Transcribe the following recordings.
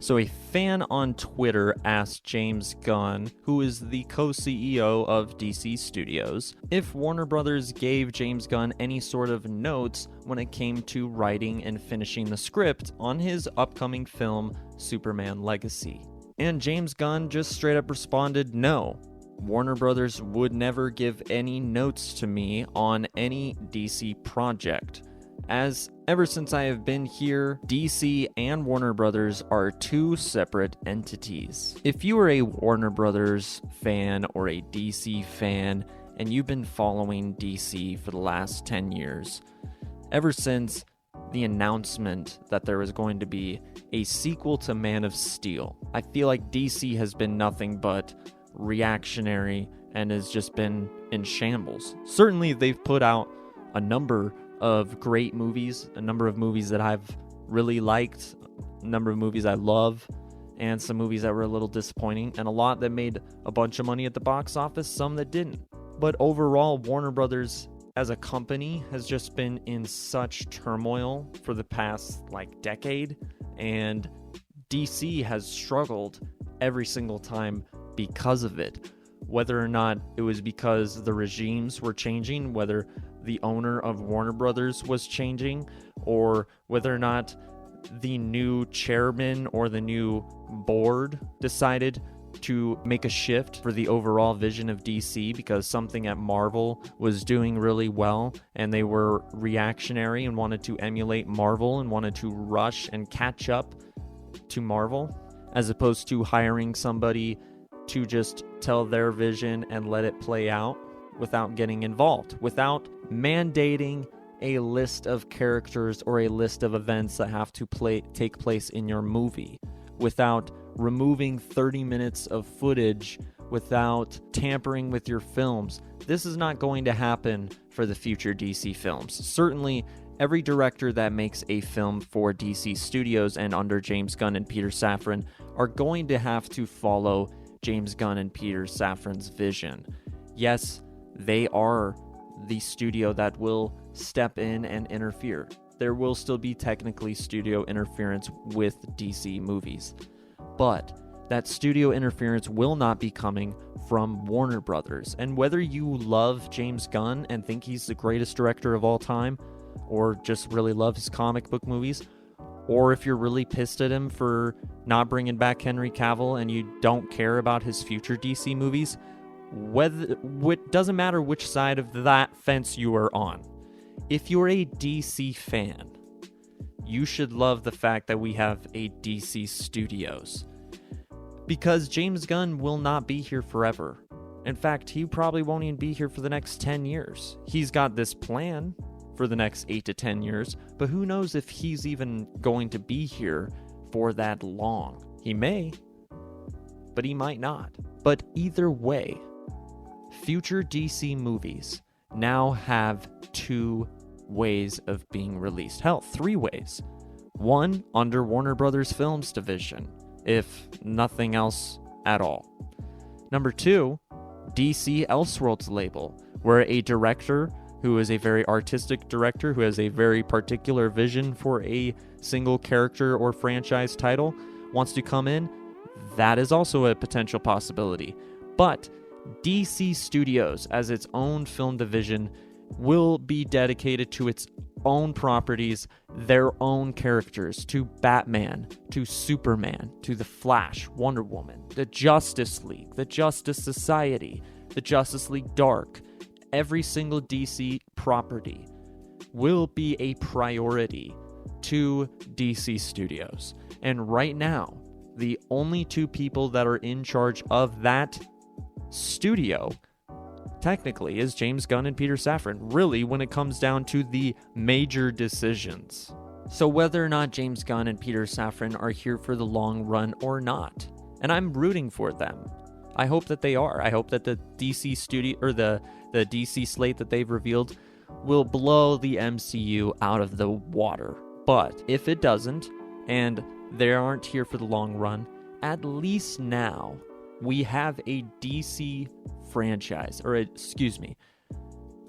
So a fan on Twitter asked James Gunn, who is the co-CEO of DC Studios, if Warner Brothers gave James Gunn any sort of notes when it came to writing and finishing the script on his upcoming film, Superman Legacy. And James Gunn just straight up responded, no. Warner Brothers would never give any notes to me on any DC project. As ever since I have been here, DC and Warner Brothers are two separate entities. If you are a Warner Brothers fan or a DC fan, and you've been following DC for the last 10 years, ever since the announcement that there was going to be a sequel to Man of Steel, I feel like DC has been nothing but reactionary and has just been in shambles. Certainly, they've put out a number of great movies, a number of movies that I've really liked, a number of movies I love, and some movies that were a little disappointing, and a lot that made a bunch of money at the box office, some that didn't. But overall, Warner Brothers as a company has just been in such turmoil for the past decade, and DC has struggled every single time because of it. Whether or not it was because the regimes were changing, whether the owner of Warner Brothers was changing, or whether or not the new chairman or the new board decided to make a shift for the overall vision of DC because something at Marvel was doing really well and they were reactionary and wanted to emulate Marvel and wanted to rush and catch up to Marvel, as opposed to hiring somebody to just tell their vision and let it play out without getting involved, without mandating a list of characters or a list of events that have to take place in your movie, without removing 30 minutes of footage, without tampering with your films. This is not going to happen for the future DC films. Certainly, every director that makes a film for DC Studios and under James Gunn and Peter Safran are going to have to follow James Gunn and Peter Safran's vision. Yes, they are the studio that will step in and interfere. There will still be technically studio interference with DC movies, but that studio interference will not be coming from Warner Brothers. And whether you love James Gunn and think he's the greatest director of all time, or just really love his comic book movies, or if you're really pissed at him for not bringing back Henry Cavill and you don't care about his future DC movies, doesn't matter which side of that fence you are on. If you're a DC fan, you should love the fact that we have a DC Studios, because James Gunn will not be here forever. In fact, he probably won't even be here for the next 10 years. He's got this plan for the next 8 to 10 years, but who knows if he's even going to be here for that long. He may, but he might not. But either way, future DC movies now have 2 ways of being released. Hell, 3 ways. One, under Warner Brothers Films division, if nothing else at all. Number 2, DC Elseworlds label, where a director who is a very artistic director, who has a very particular vision for a single character or franchise title, wants to come in. That is also a potential possibility. But DC Studios, as its own film division, will be dedicated to its own properties, their own characters, to Batman, to Superman, to The Flash, Wonder Woman, the Justice League, the Justice Society, the Justice League Dark. Every single DC property will be a priority to DC Studios. And right now, the only 2 people that are in charge of that studio technically is James Gunn and Peter Safran, really, when it comes down to the major decisions. So whether or not James Gunn and Peter Safran are here for the long run or not, and I'm rooting for them, I hope that they are. I hope that the DC studio, or the DC slate that they've revealed, will blow the MCU out of the water. But if it doesn't, and they aren't here for the long run, at least now we have a DC franchise,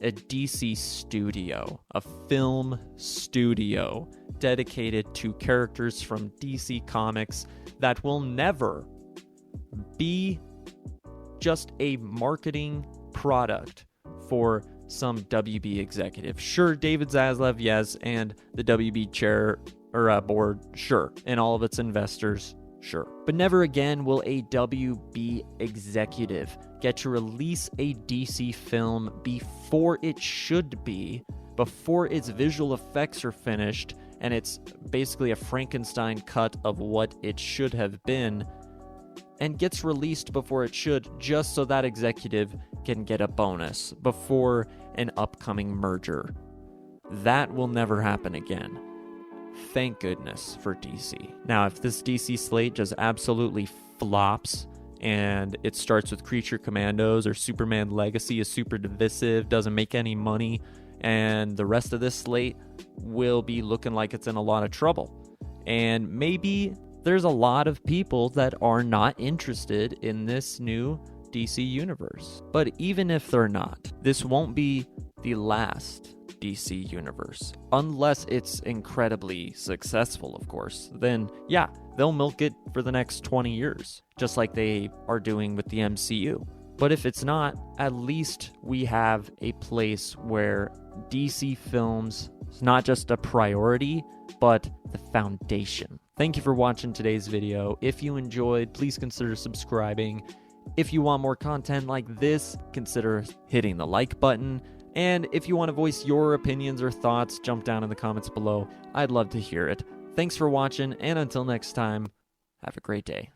a DC studio, a film studio dedicated to characters from DC Comics that will never be just a marketing product for some WB executive. Sure, David Zaslav, yes, and the WB chair or board, sure, and all of its investors, sure. But never again will a WB executive get to release a DC film before it should be, before its visual effects are finished, and it's basically a Frankenstein cut of what it should have been, and gets released before it should, just so that executive can get a bonus before an upcoming merger. That will never happen again. Thank goodness for DC. Now, if this DC slate just absolutely flops and it starts with Creature Commandos or Superman Legacy is super divisive, doesn't make any money, and the rest of this slate will be looking like it's in a lot of trouble. And maybe there's a lot of people that are not interested in this new DC universe. But even if they're not, this won't be the last DC universe. Unless it's incredibly successful, of course. Then, yeah, they'll milk it for the next 20 years, just like they are doing with the MCU. But if it's not, at least we have a place where DC films is not just a priority, but the foundation. Thank you for watching today's video. If you enjoyed, please consider subscribing. If you want more content like this, consider hitting the like button. And if you want to voice your opinions or thoughts, jump down in the comments below. I'd love to hear it. Thanks for watching, and until next time, have a great day.